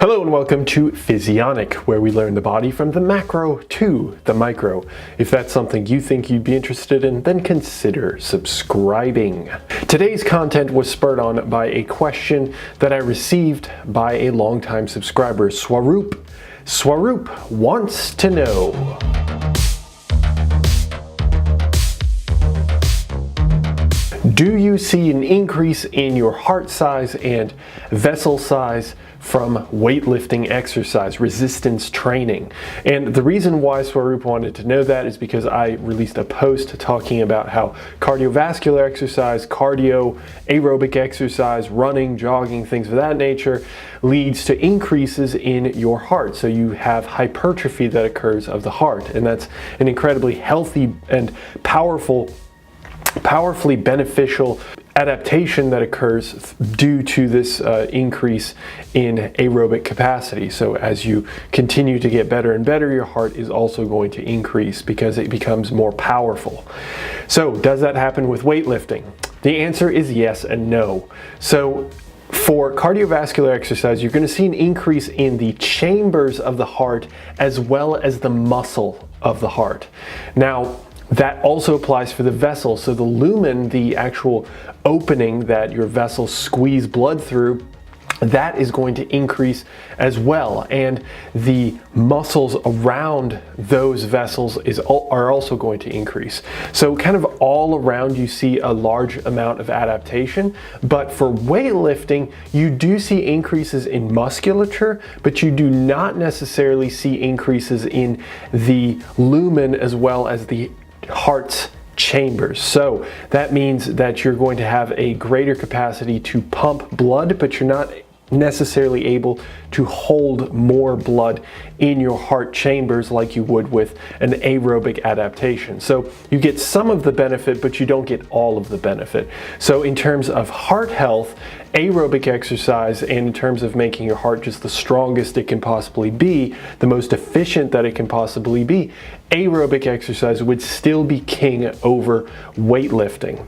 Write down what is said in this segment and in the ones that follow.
Hello and welcome to Physionic, where we learn the body from the macro to the micro. If that's something you think you'd be interested in, then consider subscribing. Today's content was spurred on by a question that I received by a longtime subscriber, Swaroop. Swaroop wants to know: do you see an increase in your heart size and vessel size from weightlifting exercise, resistance training? And the reason why Swaroop wanted to know that is because I released a post talking about how cardiovascular exercise, cardio, aerobic exercise, running, jogging, things of that nature leads to increases in your heart. So you have hypertrophy that occurs of the heart, and that's an incredibly healthy and powerfully beneficial adaptation that occurs due to this increase in aerobic capacity. So as you continue to get better and better, your heart is also going to increase because it becomes more powerful. So does that happen with weightlifting? The answer is yes and no. So for cardiovascular exercise, you're going to see an increase in the chambers of the heart as well as the muscle of the heart. Now, that also applies for the vessel. So the lumen, the actual opening that your vessels squeeze blood through, that is going to increase as well. And the muscles around those vessels are also going to increase. So kind of all around you see a large amount of adaptation. But for weightlifting, you do see increases in musculature, but you do not necessarily see increases in the lumen as well as the heart's chambers. So that means that you're going to have a greater capacity to pump blood, but you're not necessarily able to hold more blood in your heart chambers like you would with an aerobic adaptation. So you get some of the benefit, but you don't get all of the benefit. So in terms of heart health, aerobic exercise, and in terms of making your heart just the strongest it can possibly be, the most efficient that it can possibly be, aerobic exercise would still be king over weightlifting.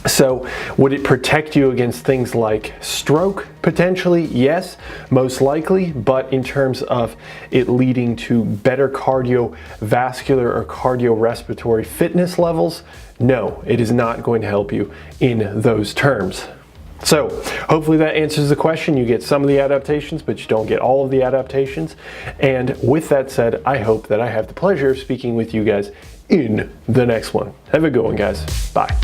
So would it protect you against things like stroke? Potentially, yes, most likely, but in terms of it leading to better cardiovascular or cardiorespiratory fitness levels, no, it is not going to help you in those terms. So hopefully that answers the question. You get some of the adaptations, but you don't get all of the adaptations. And with that said, I hope that I have the pleasure of speaking with you guys in the next one. Have a good one, guys. Bye.